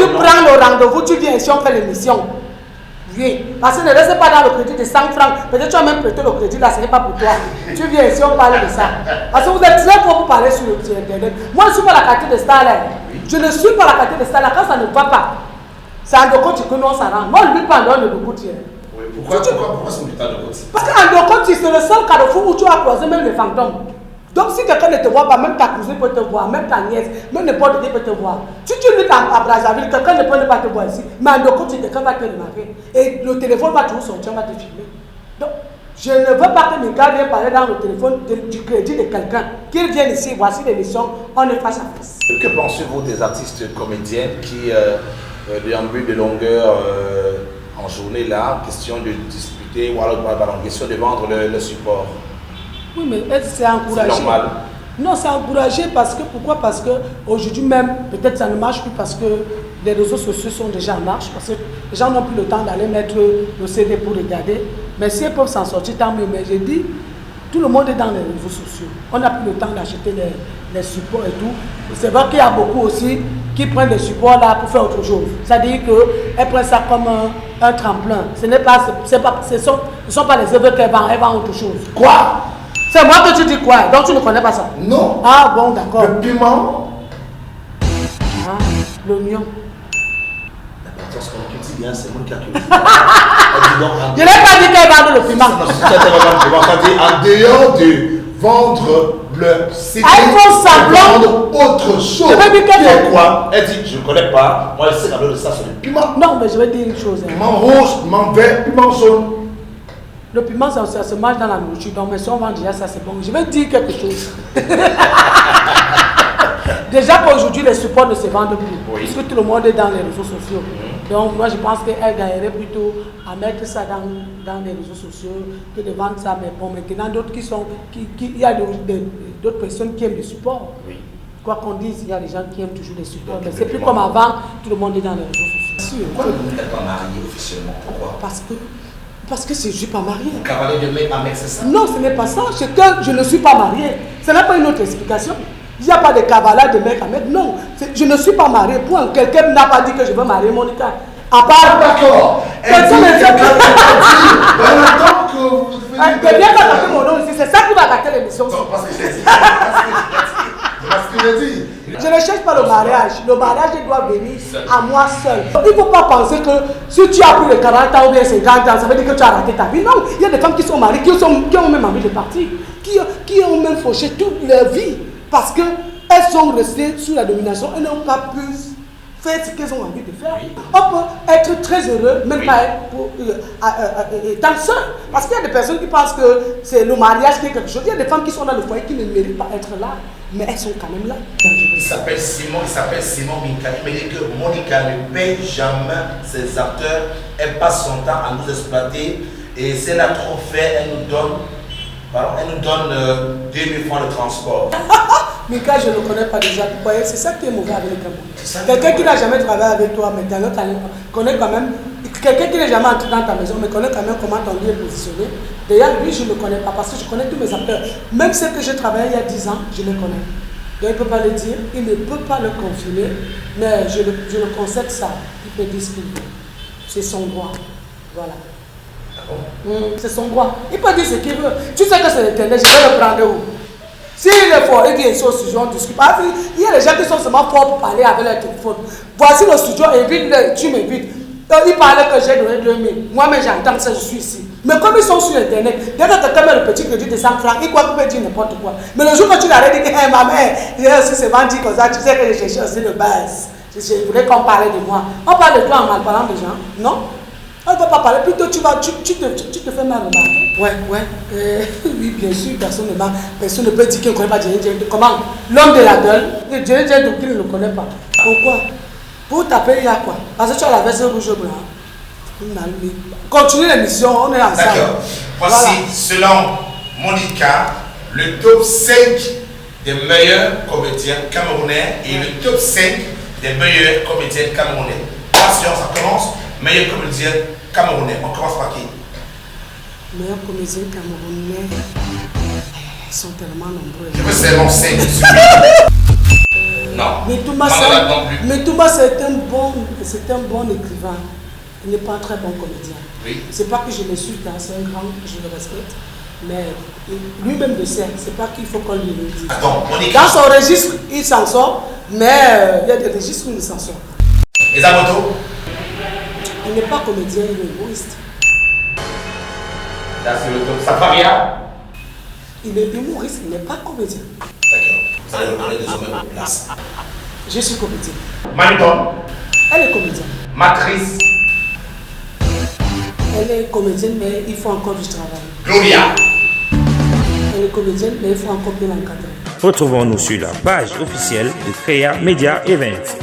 tu prends le rendez-vous, tu viens ici, on fait l'émission. Oui, parce que ne reste pas dans le crédit de 100 francs. Peut-être tu as même prêté le crédit là, ce n'est pas pour toi. Tu viens ici, on parle de ça. Parce que vous êtes très fort pour parler sur Internet. Moi, je ne suis pas la qualité de star là. Je ne suis pas la qualité de star là. Quand ça ne va pas, c'est Andokoti que nous on s'arrange. Moi, je ne vis pas en dehors de Ndokoti. Oui, pourquoi c'est du temps de Ndokoti? Parce qu'Andokoti, c'est le seul carrefour où tu as croisé même les fantômes. Donc si quelqu'un ne te voit pas, même ta cousine peut te voir, même ta nièce, même n'importe qui peut te voir. Si tu luttes à Brazzaville, quelqu'un ne peut pas te voir ici. Mais en Ndokoti, quelqu'un va te remarquer. Et le téléphone va toujours sortir, on va te filmer. Donc, je ne veux pas que mes gars viennent parler dans le téléphone du crédit de quelqu'un. Qu'ils viennent ici, voici l'émission, on est face à face. Que pensez-vous des artistes comédiennes qui déambulent de longueur en journée là, question de discuter ou alors question de vendre le support? Oui, mais c'est encouragé. C'est normal. Non, c'est encouragé parce que, pourquoi? Parce qu'aujourd'hui même, peut-être ça ne marche plus parce que les réseaux sociaux sont déjà en marche, parce que les gens n'ont plus le temps d'aller mettre le CD pour regarder. Mais si ils peuvent s'en sortir, tant mieux. Mais j'ai dit, tout le monde est dans les réseaux sociaux. On n'a plus le temps d'acheter les supports et tout. C'est vrai qu'il y a beaucoup aussi qui prennent des supports là pour faire autre chose. C'est-à-dire qu'elles prennent ça comme un tremplin. Ce ne sont pas les œuvres qu'elles vendent, elles vendent autre chose. Quoi? C'est moi que tu dis quoi? Donc tu ne connais pas ça? Non. Ah bon, d'accord. Le piment? Ah, l'oignon. Attention, ce que tu dis bien, c'est moi qui a tout dit. Je n'ai pas dit qu'elle vend le piment. En dehors de vendre le CD, elle faut vendre autre chose. Je vais dire qu'elle quoi? Elle dit, je ne connais pas. Moi, je sais qu'elle de ça, c'est le piment. Non, mais je vais dire une chose. Piment rouge, piment vert, piment jaune. Le piment, ça se mange dans la nourriture. Donc, mais si on vend déjà ça, c'est bon. Je vais dire quelque chose. Déjà qu'aujourd'hui, les supports ne se vendent plus. Oui. Parce que tout le monde est dans les réseaux sociaux. Donc, moi, je pense qu'elle gagnerait plutôt à mettre ça dans les réseaux sociaux que de vendre ça. Mais bon, maintenant, d'autres il y a d'autres personnes qui aiment les supports. Oui. Quoi qu'on dise, il y a des gens qui aiment toujours les supports. Donc, mais c'est plus comme avant, tout le monde est dans les réseaux sociaux. Pourquoi vous n'êtes pas mariée officiellement? Pourquoi? Parce que je ne suis pas mariée. Vous cavalez de mec à mec, c'est ça? Non, ce n'est pas ça. C'est que je ne suis pas mariée. Ce n'est pas une autre explication. Il n'y a pas de cavalade de mec à mec. Non, je ne suis pas mariée. Point. Quelqu'un n'a pas dit que je veux marier Monica. À part. D'accord. Personne ne dit. Attends que vous faites. Bien pas gâter mon nom ici. C'est ça qui va gâter l'émission. Non, parce que j'ai dit. Parce que j'ai dit. Je ne cherche pas le mariage. Le mariage doit venir à moi seul. Il ne faut pas penser que si tu as plus de 40 ans ou bien 50 ans, ça veut dire que tu as raté ta vie. Non, il y a des femmes qui sont mariées, qui ont même envie de partir, qui ont même fauché toute leur vie parce qu'elles sont restées sous la domination et n'ont pas pu faire ce qu'elles ont envie de faire. On peut être très heureux, même pas étant seul. Parce qu'il y a des personnes qui pensent que c'est le mariage qui est quelque chose. Il y a des femmes qui sont dans le foyer qui ne méritent pas être là. Mais elles sont quand même là. Il s'appelle Simon Minka. Il me dit que Monica ne paye jamais ses acteurs. Elle passe son temps à nous exploiter. Et si elle a trop fait, elle nous donne 2000 francs de transport. Mika, je ne le connais pas déjà. Vous voyez, c'est ça qui est mauvais avec le Cameroun. Quelqu'un qui n'a jamais travaillé avec toi, mais connaît quand même. Quelqu'un qui n'est jamais entré dans ta maison, mais connaît quand même comment ton lieu est positionné. D'ailleurs, lui, je ne le connais pas parce que je connais tous mes acteurs. Même ceux que j'ai travaillé il y a 10 ans, je les connais. Donc, il ne peut pas le dire, il ne peut pas le confirmer, mais je le concède ça. Il peut dire ce qu'il veut. C'est son droit. Voilà. C'est son droit. Il peut dire ce qu'il veut. Tu sais que c'est l'Internet, je vais le prendre où? S'il est fort, il vient ici au studio, on discute. Il y a des gens qui sont seulement forts pour parler avec leur téléphone. Voici le studio, invite, tu m'invites. Ils parlaient que j'ai donné 2000. Moi-même, j'entends ça, je suis ici. Mais comme ils sont sur Internet, dès que quelqu'un met le petit crédit de 100 francs, ils croient qu'il peut dire n'importe quoi. Mais le jour que tu l'aurais dit que hey, ma mère, si c'est vendu comme ça, tu sais que je cherchais aussi de base. Je voulais qu'on parlait de moi. On parle de toi en mal parlant des gens, non? On ne peut pas parler, plutôt tu te fais mal remarquer. Ouais. Oui, bien sûr, personne ne peut dire qu'il ne connaît pas Djeni Djendou. Comment? L'homme de la gueule, Djeni Djendou, qu'il ne le connaît pas. Pourquoi? Pour taper, il y a quoi? Parce que tu as la veste rouge blanc. Continue l'émission, on est ensemble. D'accord. Voici, selon Monica, le top 5 des meilleurs comédiens camerounais et le top 5 des meilleurs comédiens camerounais. Attention, ça commence. Meilleurs comédiens camerounais. On commence par qui? Meilleurs comédiens camerounais. Ils sont tellement nombreux. Je veux seulement 5. Non. Metouma, c'est un bon écrivain. Il n'est pas un très bon comédien. Oui. C'est pas que je le suis, c'est un grand, je le respecte. Mais lui-même le sait, c'est pas qu'il faut qu'on lui le dise. Attends, dans son registre, il s'en sort, mais il y a des registres où il s'en sort. Et Zamoto? Il n'est pas comédien, il est humoriste. Là, c'est le top. Safaria? Il est humoriste, il n'est pas comédien. D'accord. Vous allez reconnaître désormais votre place. Je suis comédien. Maniton? Elle est comédienne. Matrice? Elle est comédienne, mais il faut encore du travail. Gloria? Elle est comédienne, mais il faut encore bien l'encadrer. Retrouvons-nous sur la page officielle de Créa Media Events.